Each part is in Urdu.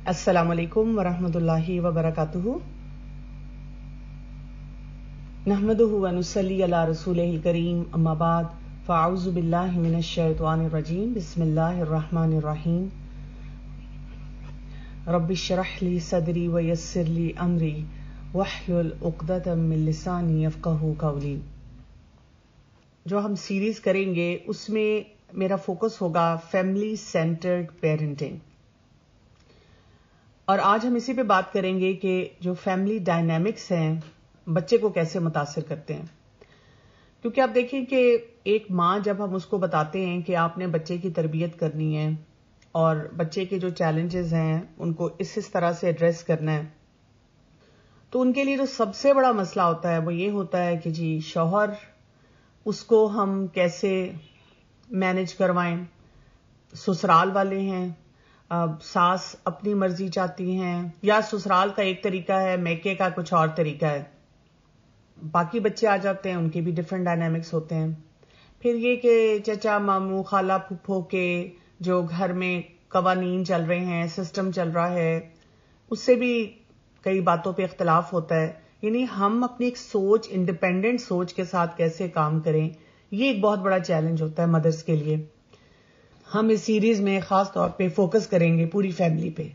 السلام علیکم ورحمۃ اللہ وبرکاتہ. نحمده ونصلی علی رسولہ الکریم، اما بعد فاعوذ باللہ من الشیطان الرجیم. بسم اللہ الرحمن الرحیم. رب اشرح لی صدری ویسر لی امری واحلل عقدۃ من لسانی یفقہوا قولی. جو ہم سیریز کریں گے اس میں میرا فوکس ہوگا فیملی سینٹرڈ پیرنٹنگ، اور آج ہم اسی پہ بات کریں گے کہ جو فیملی ڈائنامکس ہیں بچے کو کیسے متاثر کرتے ہیں. کیونکہ آپ دیکھیں کہ ایک ماں جب ہم اس کو بتاتے ہیں کہ آپ نے بچے کی تربیت کرنی ہے اور بچے کے جو چیلنجز ہیں ان کو اس طرح سے ایڈریس کرنا ہے، تو ان کے لیے جو سب سے بڑا مسئلہ ہوتا ہے وہ یہ ہوتا ہے کہ جی شوہر اس کو ہم کیسے مینج کروائیں. سسرال والے ہیں، ساس اپنی مرضی چاہتی ہیں، یا سسرال کا ایک طریقہ ہے، میکے کا کچھ اور طریقہ ہے. باقی بچے آ جاتے ہیں، ان کے بھی ڈفرینٹ ڈائنامکس ہوتے ہیں. پھر یہ کہ چچا ماموں خالہ پھپھو کے جو گھر میں قوانین چل رہے ہیں، سسٹم چل رہا ہے، اس سے بھی کئی باتوں پہ اختلاف ہوتا ہے. یعنی ہم اپنی ایک سوچ، انڈیپینڈنٹ سوچ کے ساتھ کیسے کام کریں، یہ ایک بہت بڑا چیلنج ہوتا ہے مدرس کے لیے. ہم اس سیریز میں خاص طور پہ فوکس کریں گے پوری فیملی پہ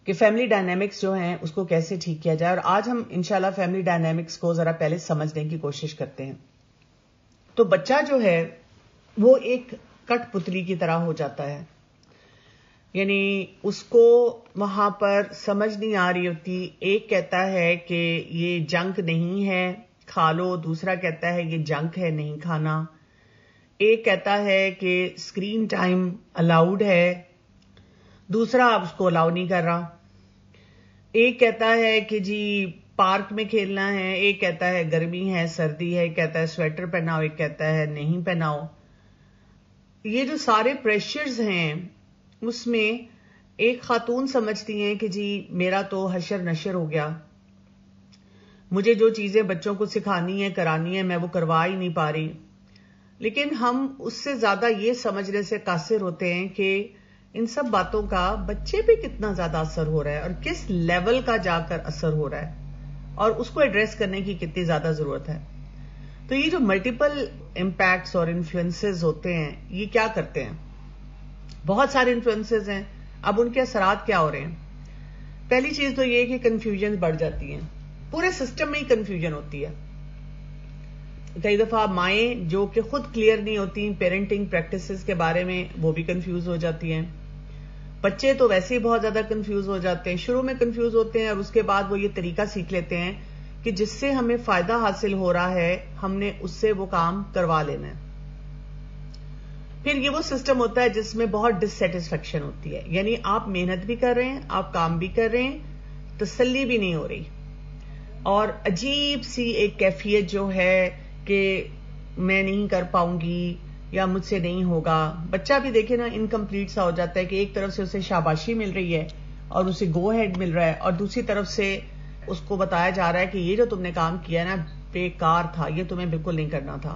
کہ فیملی ڈائنامکس جو ہیں اس کو کیسے ٹھیک کیا جائے. اور آج ہم انشاءاللہ فیملی ڈائنامکس کو ذرا پہلے سمجھنے کی کوشش کرتے ہیں. تو بچہ جو ہے وہ ایک کٹ پتلی کی طرح ہو جاتا ہے. یعنی اس کو وہاں پر سمجھ نہیں آ رہی ہوتی. ایک کہتا ہے کہ یہ جنک نہیں ہے، کھا لو. دوسرا کہتا ہے یہ جنک ہے، نہیں کھانا. ایک کہتا ہے کہ اسکرین ٹائم الاؤڈ ہے، دوسرا اب اس کو الاؤ نہیں کر رہا. ایک کہتا ہے کہ جی پارک میں کھیلنا ہے، ایک کہتا ہے گرمی ہے، سردی ہے، ایک کہتا ہے سویٹر پہناؤ، ایک کہتا ہے نہیں پہناؤ. یہ جو سارے پریشرز ہیں اس میں ایک خاتون سمجھتی ہیں کہ جی میرا تو حشر نشر ہو گیا، مجھے جو چیزیں بچوں کو سکھانی ہے کرانی ہے میں وہ کروا ہی نہیں پا رہی. لیکن ہم اس سے زیادہ یہ سمجھنے سے قاصر ہوتے ہیں کہ ان سب باتوں کا بچے پہ کتنا زیادہ اثر ہو رہا ہے اور کس لیول کا جا کر اثر ہو رہا ہے اور اس کو ایڈریس کرنے کی کتنی زیادہ ضرورت ہے. تو یہ جو ملٹیپل امپیکٹس اور انفلوئنسز ہوتے ہیں یہ کیا کرتے ہیں؟ بہت سارے انفلوئنسز ہیں. اب ان کے اثرات کیا ہو رہے ہیں؟ پہلی چیز تو یہ کہ کنفیوژن بڑھ جاتی ہیں، پورے سسٹم میں ہی کنفیوژن ہوتی ہے. کئی دفعہ مائیں جو کہ خود کلیئر نہیں ہوتی پیرنٹنگ پریکٹسز کے بارے میں وہ بھی کنفیوز ہو جاتی ہیں. بچے تو ویسے ہی بہت زیادہ کنفیوز ہو جاتے ہیں، شروع میں کنفیوز ہوتے ہیں اور اس کے بعد وہ یہ طریقہ سیکھ لیتے ہیں کہ جس سے ہمیں فائدہ حاصل ہو رہا ہے ہم نے اس سے وہ کام کروا لینا ہے. پھر یہ وہ سسٹم ہوتا ہے جس میں بہت ڈسسیٹسفیکشن ہوتی ہے. یعنی آپ محنت بھی کر رہے ہیں، آپ کام بھی کر رہے ہیں، تسلی بھی نہیں ہو رہی، اور عجیب سی ایک کیفیت جو ہے کہ میں نہیں کر پاؤں گی یا مجھ سے نہیں ہوگا. بچہ بھی دیکھے نا انکمپلیٹ سا ہو جاتا ہے کہ ایک طرف سے اسے شاباشی مل رہی ہے اور اسے گو ہیڈ مل رہا ہے، اور دوسری طرف سے اس کو بتایا جا رہا ہے کہ یہ جو تم نے کام کیا نا بیکار تھا، یہ تمہیں بالکل نہیں کرنا تھا.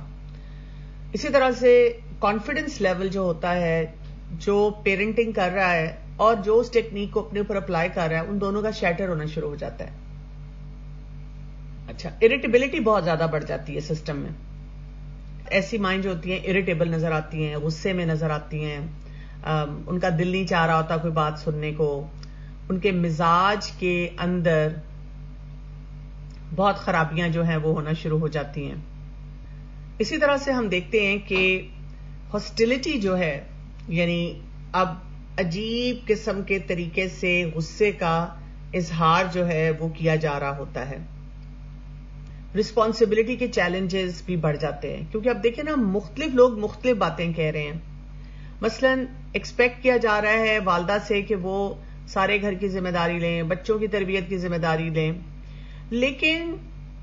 اسی طرح سے کانفیڈنس لیول جو ہوتا ہے جو پیرنٹنگ کر رہا ہے اور جو اس ٹیکنیک کو اپنے اوپر اپلائی کر رہا ہے ان دونوں کا شیٹر ہونا شروع ہو جاتا ہے. اچھا، اریٹیبلٹی بہت زیادہ بڑھ جاتی ہے سسٹم میں. ایسی مائنڈ جو ہوتی ہیں اریٹیبل نظر آتی ہیں، غصے میں نظر آتی ہیں، ان کا دل نہیں چاہ رہا ہوتا کوئی بات سننے کو، ان کے مزاج کے اندر بہت خرابیاں جو ہیں وہ ہونا شروع ہو جاتی ہیں. اسی طرح سے ہم دیکھتے ہیں کہ ہاسٹیلٹی جو ہے، یعنی اب عجیب قسم کے طریقے سے غصے کا اظہار جو ہے وہ کیا جا رہا ہوتا ہے. رسپانسبلٹی کے چیلنجز بھی بڑھ جاتے ہیں کیونکہ اب دیکھیں نا مختلف لوگ مختلف باتیں کہہ رہے ہیں. مثلا ایکسپیکٹ کیا جا رہا ہے والدہ سے کہ وہ سارے گھر کی ذمہ داری لیں، بچوں کی تربیت کی ذمہ داری لیں، لیکن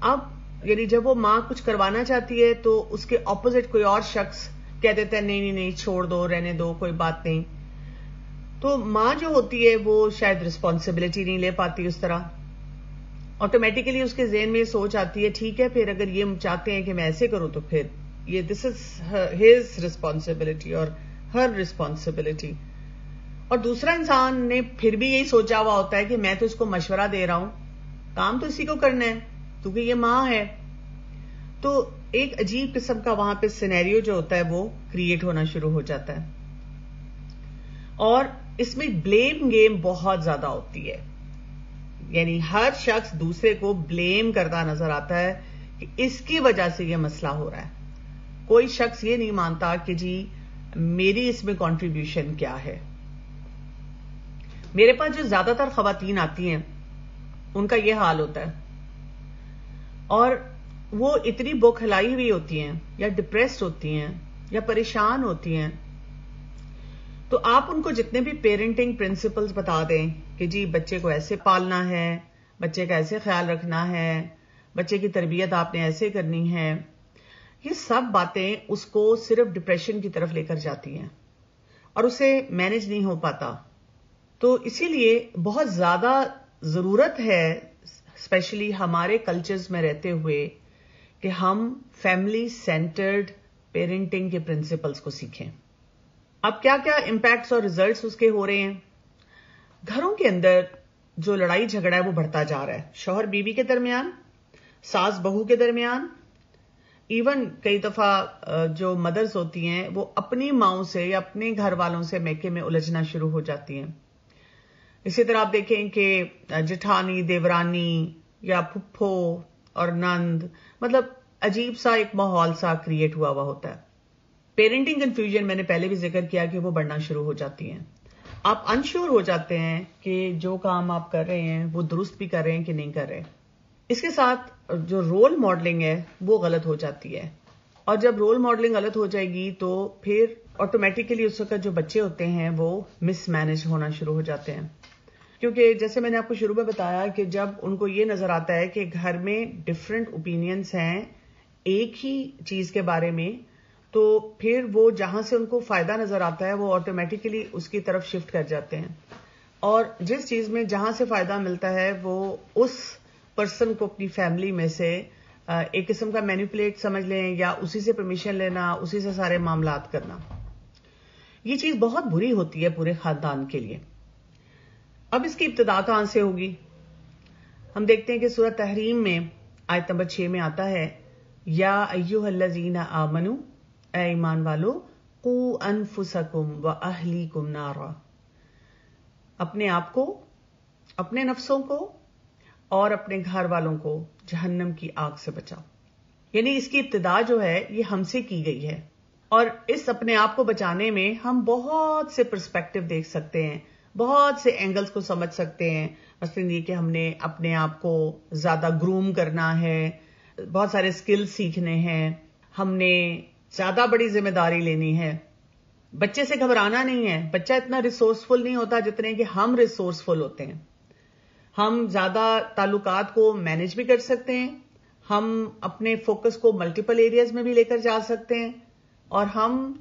اب یعنی جب وہ ماں کچھ کروانا چاہتی ہے تو اس کے اپوزٹ کوئی اور شخص کہہ دیتا ہے نہیں نہیں نہیں چھوڑ دو، رہنے دو، کوئی بات نہیں. تو ماں جو ہوتی ہے وہ شاید رسپانسبلٹی نہیں لے پاتی اس طرح. آٹومیٹیکلی اس کے ذہن میں یہ سوچ آتی ہے ٹھیک ہے پھر اگر یہ چاہتے ہیں کہ میں ایسے کروں تو پھر یہ دس از ہز رسپانسبلٹی اور ہر رسپانسبلٹی. اور دوسرا انسان نے پھر بھی یہی سوچا ہوا ہوتا ہے کہ میں تو اس کو مشورہ دے رہا ہوں، کام تو اسی کو کرنا ہے کیونکہ یہ ماں ہے. تو ایک عجیب قسم کا وہاں پہ سینیریو جو ہوتا ہے وہ کریٹ ہونا شروع ہو جاتا ہے. اور اس میں بلیم گیم بہت زیادہ ہوتی ہے، یعنی ہر شخص دوسرے کو بلیم کرتا نظر آتا ہے کہ اس کی وجہ سے یہ مسئلہ ہو رہا ہے. کوئی شخص یہ نہیں مانتا کہ جی میری اس میں کنٹریبیوشن کیا ہے. میرے پاس جو زیادہ تر خواتین آتی ہیں ان کا یہ حال ہوتا ہے، اور وہ اتنی بوکھلائی ہوئی ہوتی ہیں یا ڈپریسڈ ہوتی ہیں یا پریشان ہوتی ہیں. تو آپ ان کو جتنے بھی پیرنٹنگ پرنسپلز بتا دیں کہ جی بچے کو ایسے پالنا ہے، بچے کا ایسے خیال رکھنا ہے، بچے کی تربیت آپ نے ایسے کرنی ہے، یہ سب باتیں اس کو صرف ڈپریشن کی طرف لے کر جاتی ہیں اور اسے مینج نہیں ہو پاتا. تو اسی لیے بہت زیادہ ضرورت ہے اسپیشلی ہمارے کلچرز میں رہتے ہوئے کہ ہم فیملی سینٹرڈ پیرنٹنگ کے پرنسپلز کو سیکھیں. اب کیا کیا امپیکٹس اور ریزلٹس اس کے ہو رہے ہیں؟ گھروں کے اندر جو لڑائی جھگڑا ہے وہ بڑھتا جا رہا ہے، شوہر بیوی کے درمیان، ساس بہو کے درمیان، ایون کئی دفعہ جو مدرز ہوتی ہیں وہ اپنی ماؤں سے یا اپنے گھر والوں سے میکے میں الجھنا شروع ہو جاتی ہیں. اسی طرح آپ دیکھیں کہ جٹھانی دیورانی یا پھپھو اور نند، مطلب عجیب سا ایک ماحول سا کریٹ ہوا ہوتا ہے. پیرنٹنگ کنفیوژن میں نے پہلے بھی ذکر کیا کہ وہ بڑھنا شروع ہو جاتی ہیں. آپ انشور ہو جاتے ہیں کہ جو کام آپ کر رہے ہیں وہ درست بھی کر رہے ہیں کہ نہیں کر رہے. اس کے ساتھ جو رول ماڈلنگ ہے وہ غلط ہو جاتی ہے، اور جب رول ماڈلنگ غلط ہو جائے گی تو پھر آٹومیٹیکلی اس وقت جو بچے ہوتے ہیں وہ مس مینج ہونا شروع ہو جاتے ہیں. کیونکہ جیسے میں نے آپ کو شروع میں بتایا کہ جب ان کو یہ نظر آتا ہے کہ گھر میں ڈفرینٹ اوپینینز ہیں ایک ہی چیز کے بارے میں، تو پھر وہ جہاں سے ان کو فائدہ نظر آتا ہے وہ آٹومیٹیکلی اس کی طرف شفٹ کر جاتے ہیں، اور جس چیز میں جہاں سے فائدہ ملتا ہے وہ اس پرسن کو اپنی فیملی میں سے ایک قسم کا مینیپولیٹ سمجھ لیں یا اسی سے پرمیشن لینا، اسی سے سارے معاملات کرنا. یہ چیز بہت بری ہوتی ہے پورے خاندان کے لیے. اب اس کی ابتدا کہاں سے ہوگی؟ ہم دیکھتے ہیں کہ سورہ تحریم میں آیت نمبر 6 میں آتا ہے، یا ایھا الذین آمنوا، اے ایمان والو، قوا انفسکم واہلیکم نارا، اپنے آپ کو، اپنے نفسوں کو اور اپنے گھر والوں کو جہنم کی آگ سے بچاؤ. یعنی اس کی ابتدا جو ہے یہ ہم سے کی گئی ہے، اور اس اپنے آپ کو بچانے میں ہم بہت سے پرسپیکٹو دیکھ سکتے ہیں، بہت سے اینگلز کو سمجھ سکتے ہیں. مثلاً یہ کہ ہم نے اپنے آپ کو زیادہ گروم کرنا ہے، بہت سارے سکلز سیکھنے ہیں، ہم نے زیادہ بڑی ذمہ داری لینی ہے. بچے سے گھبرانا نہیں ہے، بچہ اتنا ریسورسفل نہیں ہوتا جتنے کہ ہم ریسورسفل ہوتے ہیں. ہم زیادہ تعلقات کو مینج بھی کر سکتے ہیں، ہم اپنے فوکس کو ملٹیپل ایریاز میں بھی لے کر جا سکتے ہیں، اور ہم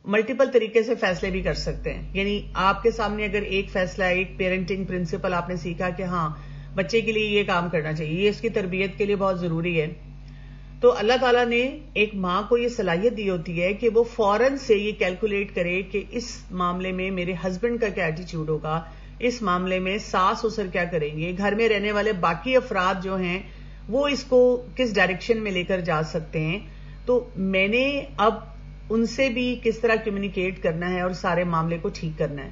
ملٹیپل طریقے سے فیصلے بھی کر سکتے ہیں. یعنی آپ کے سامنے اگر ایک فیصلہ، ایک پیرنٹنگ پرنسپل آپ نے سیکھا کہ ہاں بچے کے لیے یہ کام کرنا چاہیے، یہ اس کی تربیت کے لیے بہت ضروری ہے، تو اللہ تعالیٰ نے ایک ماں کو یہ صلاحیت دی ہوتی ہے کہ وہ فوراً سے یہ کیلکولیٹ کرے کہ اس معاملے میں میرے ہسبینڈ کا کیا ایٹیچیوڈ ہوگا، اس معاملے میں ساس سسر کیا کریں گے، گھر میں رہنے والے باقی افراد جو ہیں وہ اس کو کس ڈائریکشن میں لے کر جا سکتے ہیں. تو میں نے اب ان سے بھی کس طرح کمیونیکیٹ کرنا ہے اور سارے معاملے کو ٹھیک کرنا ہے.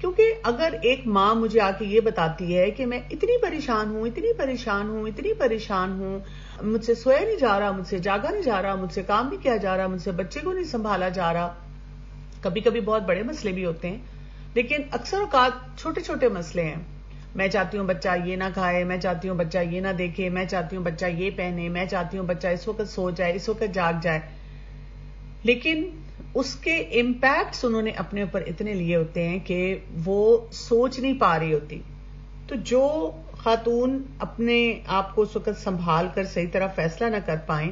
کیونکہ اگر ایک ماں مجھے آ کے یہ بتاتی ہے کہ میں اتنی پریشان ہوں، اتنی پریشان ہوں، اتنی پریشان ہوں، مجھ سے سویا نہیں جا رہا، مجھ سے جاگا نہیں جا رہا، مجھ سے کام نہیں کیا جا رہا، مجھ سے بچے کو نہیں سنبھالا جا رہا. کبھی کبھی بہت بڑے مسئلے بھی ہوتے ہیں، لیکن اکثر اوقات چھوٹے چھوٹے مسئلے ہیں. میں چاہتی ہوں بچہ یہ نہ کھائے، میں چاہتی ہوں بچہ یہ نہ دیکھے، میں چاہتی ہوں بچہ یہ پہنے، میں چاہتی ہوں بچہ اس وقت سو جائے، اس وقت جاگ جائے. لیکن اس کے امپیکٹس انہوں نے اپنے اوپر اتنے لیے ہوتے ہیں کہ وہ سوچ نہیں پا رہی ہوتی. تو جو خاتون اپنے آپ کو اس وقت سنبھال کر صحیح طرح فیصلہ نہ کر پائیں،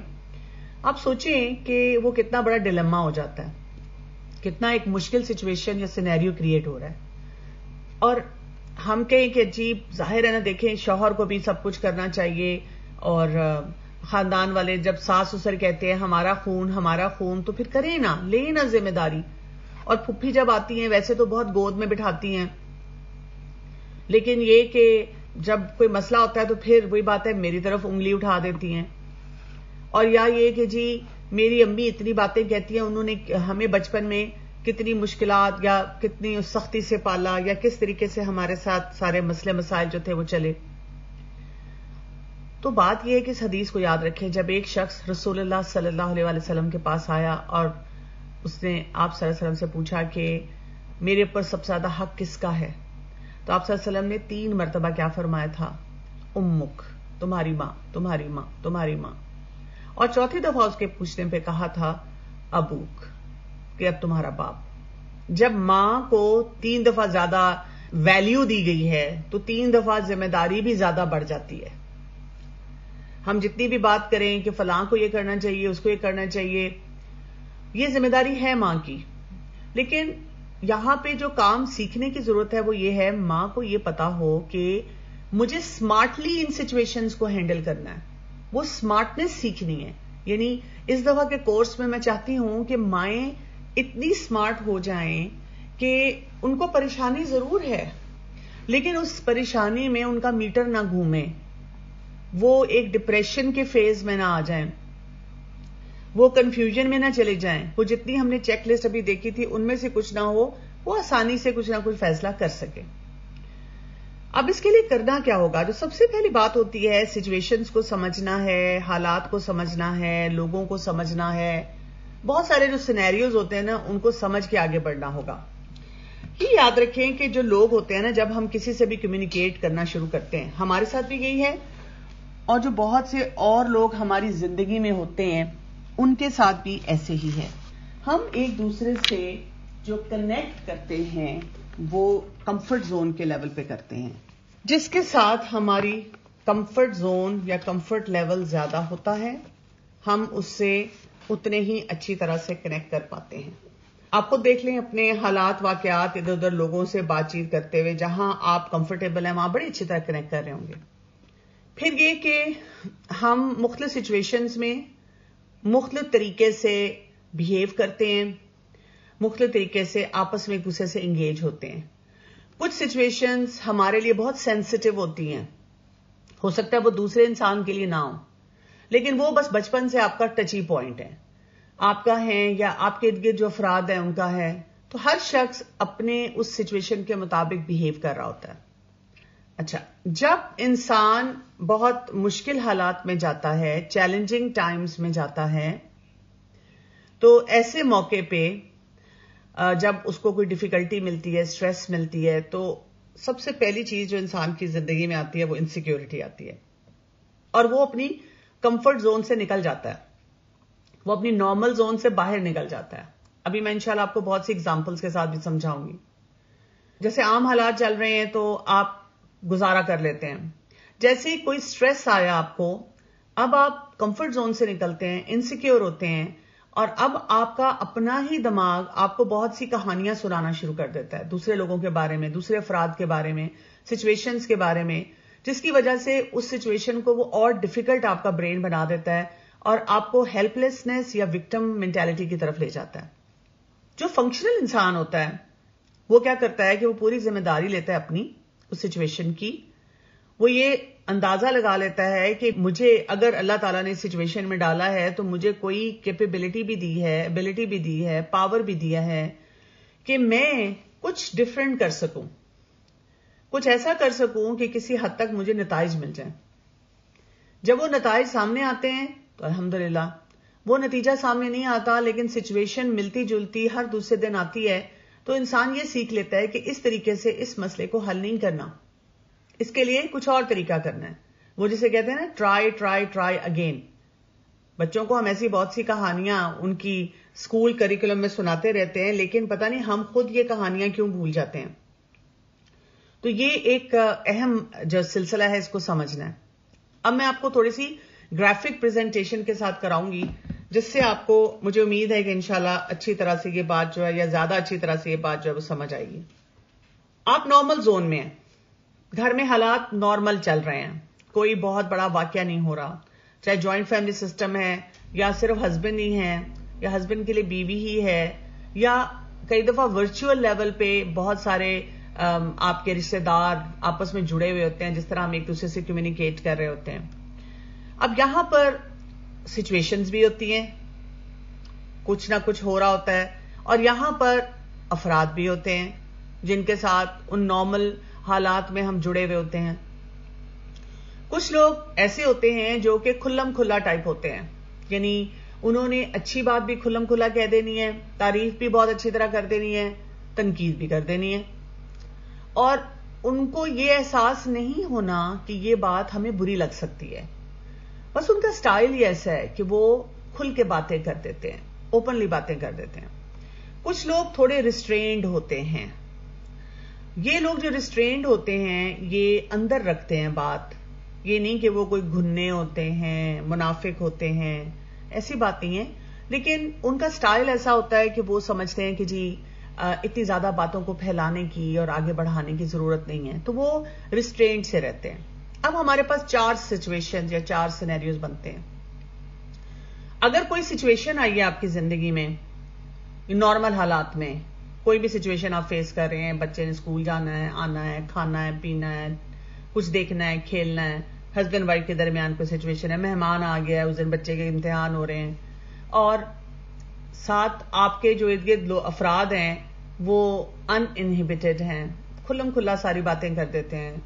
آپ سوچیں کہ وہ کتنا بڑا ڈیلیما ہو جاتا ہے، کتنا ایک مشکل سچویشن یا سینیریو کریٹ ہو رہا ہے. اور ہم کہیں کہ عجیب ظاہر ہے نا، دیکھیں شوہر کو بھی سب کچھ کرنا چاہیے، اور خاندان والے جب ساس سسر کہتے ہیں ہمارا خون ہمارا خون، تو پھر کریں نا، لیں نا ذمہ داری. اور پھپھی جب آتی ہیں ویسے تو بہت گود میں بٹھاتی ہیں، لیکن یہ کہ جب کوئی مسئلہ ہوتا ہے تو پھر وہی بات ہے میری طرف انگلی اٹھا دیتی ہیں. اور یا یہ کہ جی میری امی اتنی باتیں کہتی ہیں، انہوں نے ہمیں بچپن میں کتنی مشکلات یا کتنی سختی سے پالا، یا کس طریقے سے ہمارے ساتھ سارے مسئلے مسائل جو تھے وہ چلے. تو بات یہ ہے کہ اس حدیث کو یاد رکھیں. جب ایک شخص رسول اللہ صلی اللہ علیہ وسلم کے پاس آیا اور اس نے آپ صلی اللہ علیہ وسلم سے پوچھا کہ میرے اوپر سب سے زیادہ حق کس کا ہے، تو آپ صلی اللہ علیہ وسلم نے 3 مرتبہ کیا فرمایا تھا؟ امک، تمہاری ماں، تمہاری ماں، تمہاری ماں. اور چوتھی دفعہ اس کے پوچھنے پہ کہا تھا ابوک، کہ اب تمہارا باپ. جب ماں کو 3 دفعہ زیادہ ویلیو دی گئی ہے تو 3 دفعہ ذمہ داری بھی زیادہ بڑھ جاتی ہے. ہم جتنی بھی بات کریں کہ فلاں کو یہ کرنا چاہیے، اس کو یہ کرنا چاہیے، یہ ذمہ داری ہے ماں کی، لیکن یہاں پہ جو کام سیکھنے کی ضرورت ہے وہ یہ ہے ماں کو یہ پتا ہو کہ مجھے اسمارٹلی ان سچویشنز کو ہینڈل کرنا ہے. وہ اسمارٹنس سیکھنی ہے. یعنی اس دفعہ کے کورس میں میں چاہتی ہوں کہ مائیں اتنی اسمارٹ ہو جائیں کہ ان کو پریشانی ضرور ہے لیکن اس پریشانی میں ان کا میٹر نہ گھومے، وہ ایک ڈپریشن کے فیز میں نہ آ جائیں، وہ کنفیوژن میں نہ چلے جائیں. وہ جتنی ہم نے چیک لسٹ ابھی دیکھی تھی ان میں سے کچھ نہ ہو، وہ آسانی سے کچھ نہ کچھ فیصلہ کر سکے. اب اس کے لیے کرنا کیا ہوگا؟ جو سب سے پہلی بات ہوتی ہے سچویشنز کو سمجھنا ہے، حالات کو سمجھنا ہے، لوگوں کو سمجھنا ہے. بہت سارے جو سینیریوز ہوتے ہیں نا ان کو سمجھ کے آگے بڑھنا ہوگا. یہ یاد رکھیں کہ جو لوگ ہوتے ہیں نا، جب ہم کسی سے بھی کمیونیکیٹ کرنا شروع کرتے ہیں، ہمارے ساتھ بھی یہی ہے اور جو بہت سے اور لوگ ہماری زندگی میں ہوتے ہیں ان کے ساتھ بھی ایسے ہی ہے. ہم ایک دوسرے سے جو کنیکٹ کرتے ہیں وہ کمفرٹ زون کے لیول پہ کرتے ہیں. جس کے ساتھ ہماری کمفرٹ زون یا کمفرٹ لیول زیادہ ہوتا ہے ہم اس سے اتنے ہی اچھی طرح سے کنیکٹ کر پاتے ہیں. آپ کو دیکھ لیں اپنے حالات واقعات ادھر ادھر لوگوں سے بات چیت کرتے ہوئے، جہاں آپ کمفرٹیبل ہیں وہاں بڑی اچھی طرح کنیکٹ کر رہے ہوں گے. پھر یہ کہ ہم مختلف سچویشنز میں مختلف طریقے سے بہیو کرتے ہیں، مختلف طریقے سے آپس میں ایک دوسرے سے انگیج ہوتے ہیں. کچھ سچویشنز ہمارے لیے بہت سینسٹیو ہوتی ہیں، ہو سکتا ہے وہ دوسرے انسان کے لیے نہ ہو، لیکن وہ بس بچپن سے آپ کا ٹچی پوائنٹ ہے، آپ کا ہے یا آپ کے ارد گرد جو افراد ہیں ان کا ہے. تو ہر شخص اپنے اس سچویشن کے مطابق بہیو کر رہا ہوتا ہے. اچھا، جب انسان بہت مشکل حالات میں جاتا ہے، چیلنجنگ ٹائمز میں جاتا ہے، تو ایسے موقع پہ جب اس کو کوئی ڈیفیکلٹی ملتی ہے، اسٹریس ملتی ہے، تو سب سے پہلی چیز جو انسان کی زندگی میں آتی ہے وہ انسیکیورٹی آتی ہے، اور وہ اپنی کمفرٹ زون سے نکل جاتا ہے، وہ اپنی نارمل زون سے باہر نکل جاتا ہے. ابھی میں انشاءاللہ آپ کو بہت سی ایگزامپلس کے ساتھ بھی سمجھاؤں گی. جیسے عام حالات چل رہے ہیں تو آپ گزارا کر لیتے ہیں. جیسے کوئی سٹریس آیا آپ کو، اب آپ کمفرٹ زون سے نکلتے ہیں، انسیکیور ہوتے ہیں، اور اب آپ کا اپنا ہی دماغ آپ کو بہت سی کہانیاں سنانا شروع کر دیتا ہے، دوسرے لوگوں کے بارے میں، دوسرے افراد کے بارے میں، سچویشنز کے بارے میں، جس کی وجہ سے اس سچویشن کو وہ اور ڈیفیکلٹ آپ کا برین بنا دیتا ہے اور آپ کو ہیلپ لیسنس یا وکٹم مینٹالٹی کی طرف لے جاتا ہے. جو فنکشنل انسان ہوتا ہے وہ کیا کرتا ہے کہ وہ پوری ذمہ داری لیتا ہے اپنی اس سچویشن کی. وہ یہ اندازہ لگا لیتا ہے کہ مجھے اگر اللہ تعالیٰ نے سچویشن میں ڈالا ہے تو مجھے کوئی کیپیبلٹی بھی دی ہے، ایبلٹی بھی دی ہے، پاور بھی دیا ہے کہ میں کچھ ڈفرنٹ کر سکوں، کچھ ایسا کر سکوں کہ کسی حد تک مجھے نتائج مل جائیں. جب وہ نتائج سامنے آتے ہیں تو الحمدللہ، وہ نتیجہ سامنے نہیں آتا لیکن سچویشن ملتی جلتی ہر دوسرے دن آتی ہے، تو انسان یہ سیکھ لیتا ہے کہ اس طریقے سے اس مسئلے کو حل نہیں کرنا، اس کے لیے کچھ اور طریقہ کرنا ہے. وہ جسے کہتے ہیں نا ٹرائی ٹرائی ٹرائی اگین. بچوں کو ہم ایسی بہت سی کہانیاں ان کی اسکول کریکولم میں سناتے رہتے ہیں، لیکن پتہ نہیں ہم خود یہ کہانیاں کیوں بھول جاتے ہیں. تو یہ ایک اہم جو سلسلہ ہے اس کو سمجھنا ہے. اب میں آپ کو تھوڑی سی گرافک پریزنٹیشن کے ساتھ کراؤں گی جس سے آپ کو، مجھے امید ہے کہ انشاءاللہ اچھی طرح سے یہ بات جو ہے یا زیادہ اچھی طرح سے یہ بات جو ہے وہ سمجھ آئے گی. آپ نارمل زون میں ہیں، گھر میں حالات نارمل چل رہے ہیں، کوئی بہت بڑا واقعہ نہیں ہو رہا، چاہے جوائنٹ فیملی سسٹم ہے یا صرف ہسبینڈ ہی ہے یا ہسبینڈ کے لیے بیوی ہی ہے یا کئی دفعہ ورچوئل لیول پہ بہت سارے آپ کے رشتے دار آپس میں جڑے ہوئے ہوتے ہیں، جس طرح ہم ایک دوسرے سے کمیونیکیٹ کر رہے ہوتے ہیں. اب یہاں پر سچویشنز بھی ہوتی ہیں، کچھ نہ کچھ ہو رہا ہوتا ہے، اور یہاں پر افراد بھی ہوتے ہیں جن کے ساتھ ان نارمل حالات میں ہم جڑے ہوئے ہوتے ہیں. کچھ لوگ ایسے ہوتے ہیں جو کہ کھلم کھلا ٹائپ ہوتے ہیں، یعنی انہوں نے اچھی بات بھی کھلم کھلا کہہ دینی ہے، تعریف بھی بہت اچھی طرح کر دینی ہے، تنقید بھی کر دینی ہے، اور ان کو یہ احساس نہیں ہونا کہ یہ بات ہمیں بری لگ سکتی ہے. بس ان کا سٹائل ہی ایسا ہے کہ وہ کھل کے باتیں کر دیتے ہیں، اوپنلی باتیں کر دیتے ہیں. کچھ لوگ تھوڑے ریسٹرینڈ ہوتے ہیں. یہ لوگ جو ریسٹرینڈ ہوتے ہیں یہ اندر رکھتے ہیں بات، یہ نہیں کہ وہ کوئی گھننے ہوتے ہیں، منافق ہوتے ہیں، ایسی بات نہیں ہے. لیکن ان کا سٹائل ایسا ہوتا ہے کہ وہ سمجھتے ہیں کہ جی اتنی زیادہ باتوں کو پھیلانے کی اور آگے بڑھانے کی ضرورت نہیں ہے، تو وہ ریسٹرینڈ سے رہتے ہیں. اب ہمارے پاس 4 سچویشن یا 4 سینیریوز بنتے ہیں. اگر کوئی سچویشن آئی ہے آپ کی زندگی میں، نارمل حالات میں کوئی بھی سچویشن آپ فیس کر رہے ہیں، بچے نے اسکول جانا ہے، آنا ہے، کھانا ہے، پینا ہے، کچھ دیکھنا ہے، کھیلنا ہے، ہسبینڈ وائف کے درمیان کوئی سچویشن ہے، مہمان آ گیا ہے، اس دن بچے کے امتحان ہو رہے ہیں، اور ساتھ آپ کے جو ارد گرد افراد ہیں وہ ان انہیبیٹڈ ہیں، کھلم کھلا ساری باتیں کر دیتے ہیں.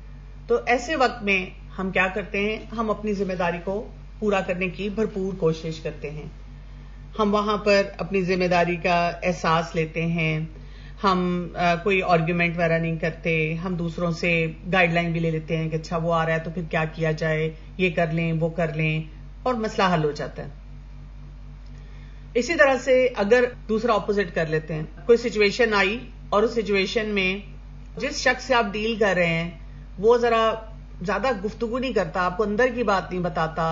تو ایسے وقت میں ہم کیا کرتے ہیں؟ ہم اپنی ذمہ داری کو پورا کرنے کی بھرپور کوشش کرتے ہیں. ہم وہاں پر اپنی ذمہ داری کا احساس لیتے ہیں. ہم کوئی آرگیومنٹ وغیرہ نہیں کرتے. ہم دوسروں سے گائیڈ لائن بھی لے لیتے ہیں کہ اچھا وہ آ رہا ہے تو پھر کیا کیا جائے، یہ کر لیں، وہ کر لیں، اور مسئلہ حل ہو جاتا ہے. اسی طرح سے اگر دوسرا اپوزٹ کر لیتے ہیں، کوئی سچویشن آئی اور اس سچویشن میں جس شخص سے آپ ڈیل کر رہے ہیں وہ ذرا زیادہ گفتگو نہیں کرتا، آپ کو اندر کی بات نہیں بتاتا،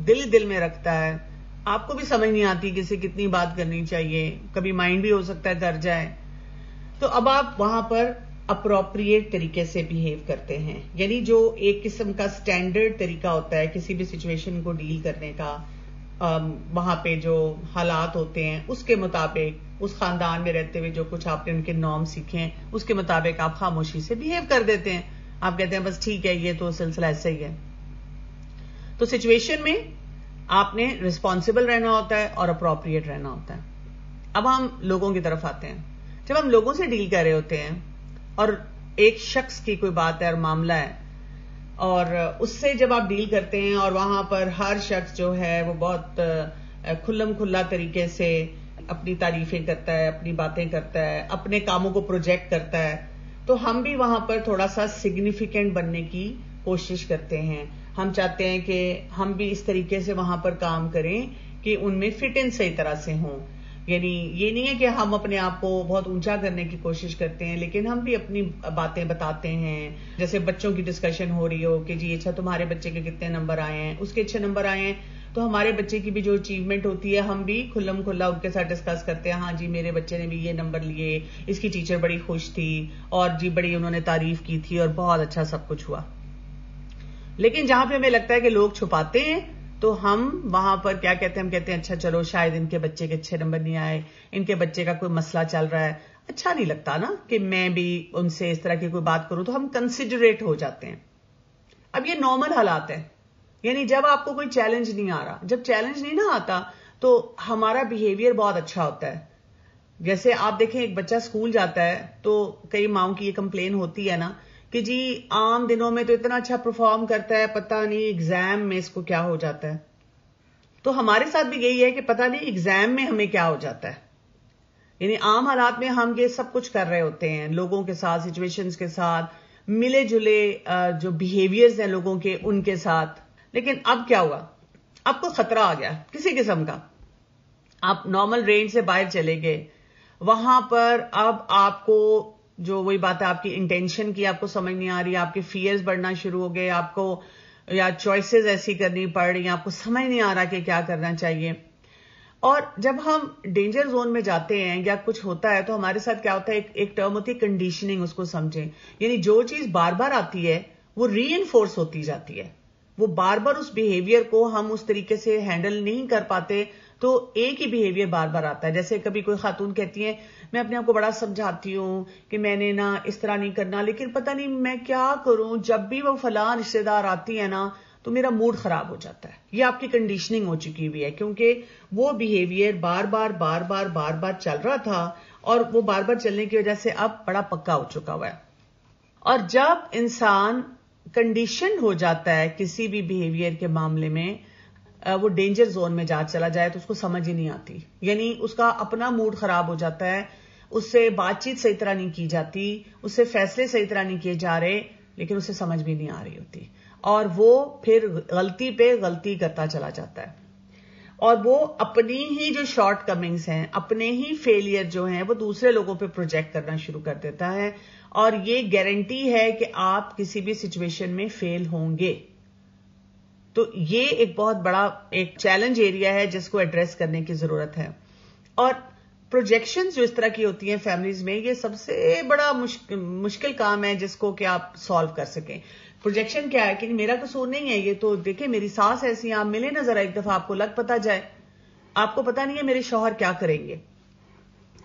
دل میں رکھتا ہے، آپ کو بھی سمجھ نہیں آتی کہ اسے کتنی بات کرنی چاہیے، کبھی مائنڈ بھی ہو سکتا ہے کر جائے، تو اب آپ وہاں پر اپروپریٹ طریقے سے بہیو کرتے ہیں. یعنی جو ایک قسم کا سٹینڈرڈ طریقہ ہوتا ہے کسی بھی سچویشن کو ڈیل کرنے کا، وہاں پہ جو حالات ہوتے ہیں اس کے مطابق، اس خاندان میں رہتے ہوئے جو کچھ آپ نے ان کے نارم سیکھے ہیں اس کے مطابق آپ خاموشی سے بہیو کر دیتے ہیں. آپ کہتے ہیں بس ٹھیک ہے، یہ تو سلسلہ ایسا ہی ہے. تو سچویشن میں آپ نے ریسپانسبل رہنا ہوتا ہے اور اپروپریٹ رہنا ہوتا ہے. اب ہم لوگوں کی طرف آتے ہیں. جب ہم لوگوں سے ڈیل کر رہے ہوتے ہیں اور ایک شخص کی کوئی بات ہے اور معاملہ ہے، اور اس سے جب آپ ڈیل کرتے ہیں اور وہاں پر ہر شخص جو ہے وہ بہت کھلم کھلا طریقے سے اپنی تعریفیں کرتا ہے، اپنی باتیں کرتا ہے، اپنے کاموں کو پروجیکٹ کرتا ہے، تو ہم بھی وہاں پر تھوڑا سا سگنیفیکینٹ بننے کی کوشش کرتے ہیں. ہم چاہتے ہیں کہ ہم بھی اس طریقے سے وہاں پر کام کریں کہ ان میں فٹ ان صحیح طرح سے ہوں. یعنی یہ نہیں ہے کہ ہم اپنے آپ کو بہت اونچا کرنے کی کوشش کرتے ہیں، لیکن ہم بھی اپنی باتیں بتاتے ہیں. جیسے بچوں کی ڈسکشن ہو رہی ہو کہ جی اچھا تمہارے بچے کے کتنے نمبر آئے ہیں، اس کے اچھے نمبر آئے ہیں، تو ہمارے بچے کی بھی جو اچیومنٹ ہوتی ہے ہم بھی کھلم کھلا ان کے ساتھ ڈسکس کرتے ہیں. ہاں جی میرے بچے نے بھی یہ نمبر لیے، اس کی ٹیچر بڑی خوش تھی، اور جی بڑی انہوں نے تعریف کی تھی، اور بہت اچھا سب کچھ ہوا. لیکن جہاں پہ ہمیں لگتا ہے کہ لوگ چھپاتے ہیں تو ہم وہاں پر کیا کہتے ہیں؟ ہم کہتے ہیں اچھا چلو شاید ان کے بچے کے اچھے نمبر نہیں آئے، ان کے بچے کا کوئی مسئلہ چل رہا ہے، اچھا نہیں لگتا نا کہ میں بھی ان سے اس طرح کی کوئی بات کروں، تو ہم کنسیڈریٹ ہو جاتے ہیں. اب یہ نارمل حالات ہے، یعنی جب آپ کو کوئی چیلنج نہیں آ رہا، جب چیلنج نہیں نہ آتا تو ہمارا بیہیویئر بہت اچھا ہوتا ہے. جیسے آپ دیکھیں ایک بچہ اسکول جاتا ہے تو کئی ماؤں کی یہ کمپلین ہوتی ہے نا کہ جی عام دنوں میں تو اتنا اچھا پرفارم کرتا ہے، پتہ نہیں ایگزام میں اس کو کیا ہو جاتا ہے. تو ہمارے ساتھ بھی یہی ہے کہ پتہ نہیں ایگزام میں ہمیں کیا ہو جاتا ہے. یعنی عام حالات میں ہم یہ سب کچھ کر رہے ہوتے ہیں، لوگوں کے ساتھ، سچویشنز کے ساتھ، ملے جلے جو بیہیویئرز ہیں لوگوں کے ان کے ساتھ. لیکن اب کیا ہوا؟ اب کو خطرہ آ گیا کسی قسم کا، آپ نارمل رینج سے باہر چلے گئے، وہاں پر اب آپ کو جو وہی بات ہے آپ کی انٹینشن کی آپ کو سمجھ نہیں آ رہی، آپ کے فیئرز بڑھنا شروع ہو گئے، آپ کو یا چوائسیز ایسی کرنی پڑ رہی ہیں، آپ کو سمجھ نہیں آ رہا کہ کیا کرنا چاہیے. اور جب ہم ڈینجر زون میں جاتے ہیں یا کچھ ہوتا ہے تو ہمارے ساتھ کیا ہوتا ہے، ایک ٹرم ہوتی ہے کنڈیشننگ، اس کو سمجھیں. یعنی جو چیز بار بار آتی ہے وہ ری انفورس ہوتی جاتی ہے. وہ بار بار اس بیہیویئر کو ہم اس طریقے سے ہینڈل نہیں کر پاتے تو ایک ہی بیہیویئر بار بار آتا ہے. جیسے کبھی کوئی خاتون کہتی ہے میں اپنے آپ کو بڑا سمجھاتی ہوں کہ میں نے نا اس طرح نہیں کرنا، لیکن پتہ نہیں میں کیا کروں، جب بھی وہ فلاں رشتے دار آتی ہے نا تو میرا موڈ خراب ہو جاتا ہے. یہ آپ کی کنڈیشننگ ہو چکی ہوئی ہے، کیونکہ وہ بیہیویئر بار بار چل رہا تھا اور وہ بار بار چلنے کی وجہ سے اب بڑا پکا ہو چکا ہوا ہے. اور جب انسان کنڈیشن ہو جاتا ہے کسی بھی بیہیویئر کے معاملے میں، وہ ڈینجر زون میں چلا جائے تو اس کو سمجھ ہی نہیں آتی. یعنی اس کا اپنا موڈ خراب ہو جاتا ہے، اس سے بات چیت صحیح طرح نہیں کی جاتی، اس سے فیصلے صحیح طرح نہیں کیے جا رہے، لیکن اسے سمجھ بھی نہیں آ رہی ہوتی، اور وہ پھر غلطی پہ غلطی کرتا چلا جاتا ہے. اور وہ اپنی ہی جو شارٹ کمنگز ہیں، اپنے ہی فیلئر جو ہیں، وہ دوسرے لوگوں پہ پروجیکٹ کرنا شروع کر دیتا ہے، اور یہ گارنٹی ہے کہ آپ کسی بھی سچویشن میں فیل ہوں گے. تو یہ ایک بہت بڑا ایک چیلنج ایریا ہے جس کو ایڈریس کرنے کی ضرورت ہے. اور پروجیکشنز جو اس طرح کی ہوتی ہیں فیملیز میں، یہ سب سے بڑا مشکل کام ہے جس کو کہ آپ سالو کر سکیں. پروجیکشن کیا ہے کہ میرا قصور نہیں ہے، یہ تو دیکھیں میری ساس ایسی ہیں، آپ ملے نا ذرا ایک دفعہ آپ کو لگ پتا جائے. آپ کو پتا نہیں ہے میرے شوہر کیا کریں گے.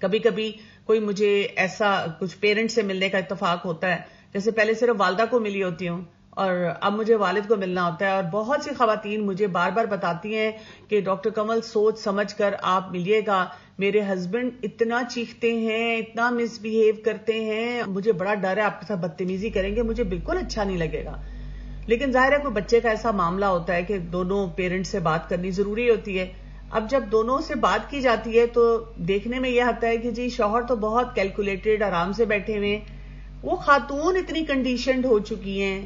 کبھی کبھی کوئی مجھے ایسا کچھ پیرنٹ سے ملنے کا اتفاق ہوتا ہے، جیسے پہلے صرف والدہ کو ملی ہوتی ہوں اور اب مجھے والد کو ملنا ہوتا ہے، اور بہت سی خواتین مجھے بار بار بتاتی ہیں کہ ڈاکٹر کمل سوچ سمجھ کر آپ ملیے گا، میرے ہسبینڈ اتنا چیختے ہیں، اتنا مس بیہیو کرتے ہیں، مجھے بڑا ڈر ہے آپ کے ساتھ بدتمیزی کریں گے، مجھے بالکل اچھا نہیں لگے گا. لیکن ظاہر ہے کوئی بچے کا ایسا معاملہ ہوتا ہے کہ دونوں پیرنٹ سے بات کرنی ضروری ہوتی ہے. اب جب دونوں سے بات کی جاتی ہے تو دیکھنے میں یہ آتا ہے کہ جی شوہر تو بہت کیلکولیٹڈ آرام سے بیٹھے ہوئے، وہ خاتون اتنی کنڈیشنڈ ہو چکی ہیں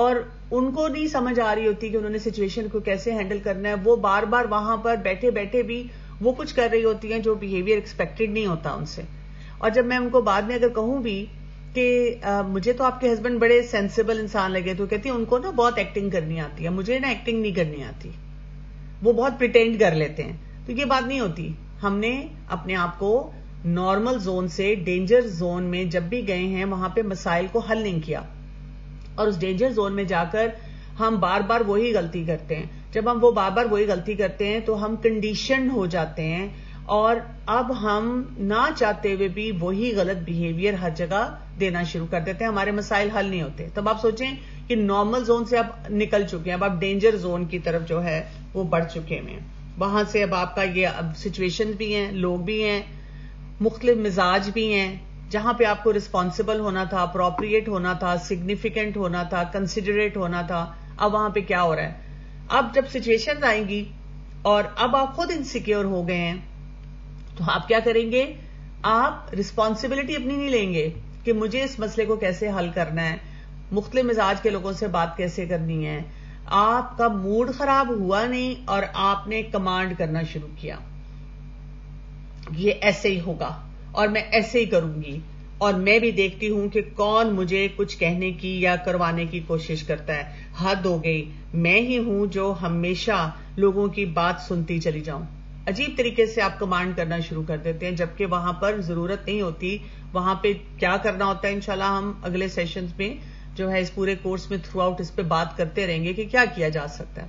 اور ان کو نہیں سمجھ آ رہی ہوتی کہ انہوں نے سچویشن کو کیسے ہینڈل کرنا ہے. وہ بار بار وہاں پر بیٹھے بیٹھے بھی وہ کچھ کر رہی ہوتی ہیں جو بیہیویئر ایکسپیکٹڈ نہیں ہوتا ان سے. اور جب میں ان کو بعد میں اگر کہوں بھی کہ مجھے تو آپ کے ہسبینڈ بڑے سینسیبل انسان لگے، تو کہتی ہیں ان کو نا بہت ایکٹنگ کرنی آتی ہے، مجھے نا ایکٹنگ نہیں کرنی آتی، وہ بہت پریٹینڈ کر لیتے ہیں. تو یہ بات نہیں ہوتی. ہم نے اپنے آپ کو نارمل زون سے ڈینجر زون میں جب بھی گئے ہیں وہاں پہ مسائل کو حل نہیں کیا، اور اس ڈینجر زون میں جا کر ہم بار بار وہی غلطی کرتے ہیں. جب ہم وہ بار بار وہی غلطی کرتے ہیں تو ہم کنڈیشنڈ ہو جاتے ہیں، اور اب ہم نہ چاہتے ہوئے بھی وہی غلط بیہیویئر ہر جگہ دینا شروع کر دیتے ہیں. ہمارے مسائل حل نہیں ہوتے. تب آپ سوچیں کہ نارمل زون سے اب نکل چکے ہیں، اب آپ ڈینجر زون کی طرف جو ہے وہ بڑھ چکے ہیں. وہاں سے اب آپ کا یہ اب سچویشن بھی ہیں، لوگ بھی ہیں، مختلف مزاج بھی ہیں. جہاں پہ آپ کو رسپانسبل ہونا تھا، اپروپریٹ ہونا تھا، سگنیفیکینٹ ہونا تھا، کنسیڈریٹ ہونا تھا، اب وہاں پہ کیا ہو رہا ہے. اب جب سچویشن آئیں گی اور اب آپ خود انسیکیور ہو گئے ہیں تو آپ کیا کریں گے؟ آپ رسپانسبلٹی اپنی نہیں لیں گے کہ مجھے اس مسئلے کو کیسے حل کرنا ہے، مختلف مزاج کے لوگوں سے بات کیسے کرنی ہے. آپ کا موڈ خراب ہوا نہیں اور آپ نے کمانڈ کرنا شروع کیا، یہ ایسے ہی ہوگا اور میں ایسے ہی کروں گی، اور میں بھی دیکھتی ہوں کہ کون مجھے کچھ کہنے کی یا کروانے کی کوشش کرتا ہے. حد ہو گئی، میں ہی ہوں جو ہمیشہ لوگوں کی بات سنتی چلی جاؤں. عجیب طریقے سے آپ کمانڈ کرنا شروع کر دیتے ہیں جبکہ وہاں پر ضرورت نہیں ہوتی. وہاں پہ کیا کرنا ہوتا ہے انشاءاللہ ہم اگلے سیشنز میں جو ہے اس پورے کورس میں تھرو آؤٹ اس پہ بات کرتے رہیں گے کہ کیا کیا جا سکتا ہے.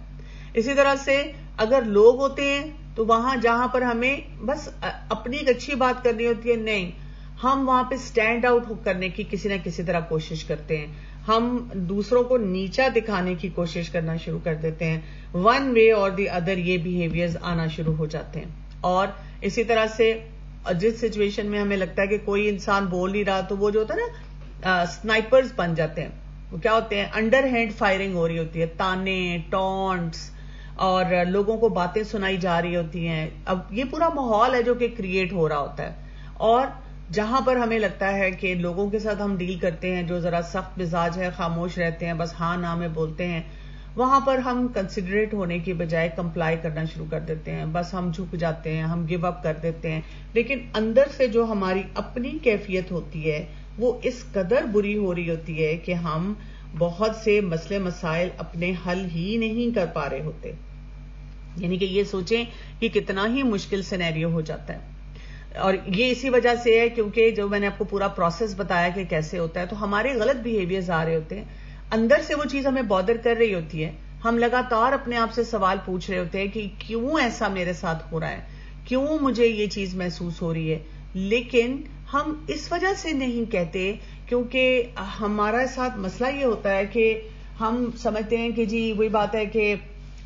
اسی طرح سے اگر لوگ ہوتے ہیں تو وہاں جہاں پر ہمیں بس اپنی ایک اچھی بات کرنی ہوتی ہے، نہیں، ہم وہاں پہ سٹینڈ آؤٹ کرنے کی کسی نہ کسی طرح کوشش کرتے ہیں. ہم دوسروں کو نیچا دکھانے کی کوشش کرنا شروع کر دیتے ہیں. ون وے اور دی ادر یہ بیہیویئرز آنا شروع ہو جاتے ہیں. اور اسی طرح سے جس سچویشن میں ہمیں لگتا ہے کہ کوئی انسان بول نہیں رہا تو وہ جو ہوتا ہے نا سنائپرز بن جاتے ہیں. وہ کیا ہوتے ہیں؟ انڈر ہینڈ فائرنگ ہو رہی ہوتی ہے، تانے، ٹونٹس، اور لوگوں کو باتیں سنائی جا رہی ہوتی ہیں. اب یہ پورا ماحول ہے جو کہ کریٹ ہو رہا ہوتا ہے. اور جہاں پر ہمیں لگتا ہے کہ لوگوں کے ساتھ ہم ڈیل کرتے ہیں جو ذرا سخت مزاج ہے، خاموش رہتے ہیں، بس ہاں نہ میں بولتے ہیں، وہاں پر ہم کنسیڈریٹ ہونے کی بجائے کمپلائی کرنا شروع کر دیتے ہیں. بس ہم جھک جاتے ہیں، ہم گیو اپ کر دیتے ہیں. لیکن اندر سے جو ہماری اپنی کیفیت ہوتی ہے وہ اس قدر بری ہو رہی ہوتی ہے کہ ہم بہت سے مسئلے مسائل اپنے حل ہی نہیں کر پا رہے ہوتے. یعنی کہ یہ سوچیں کہ کتنا ہی مشکل سینیریو ہو جاتا ہے. اور یہ اسی وجہ سے ہے کیونکہ جو میں نے آپ کو پورا پروسیس بتایا کہ کیسے ہوتا ہے، تو ہمارے غلط بیہیویئرز آ رہے ہوتے ہیں، اندر سے وہ چیز ہمیں بادر کر رہی ہوتی ہے، ہم لگاتار اپنے آپ سے سوال پوچھ رہے ہوتے ہیں کہ کیوں ایسا میرے ساتھ ہو رہا ہے، کیوں مجھے یہ چیز محسوس ہو رہی ہے، لیکن ہم اس وجہ سے نہیں کہتے کیونکہ ہمارا ساتھ مسئلہ یہ ہوتا ہے کہ ہم سمجھتے ہیں کہ جی وہی بات ہے کہ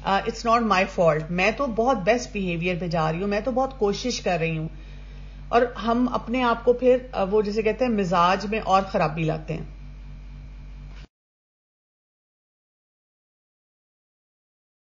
اٹس ناٹ مائی فالٹ، میں تو بہت بیسٹ بیہیویئر پہ جا رہی ہوں، میں تو بہت کوشش کر رہی ہوں، اور ہم اپنے آپ کو پھر وہ جسے کہتے ہیں مزاج میں اور خرابی لاتے ہیں.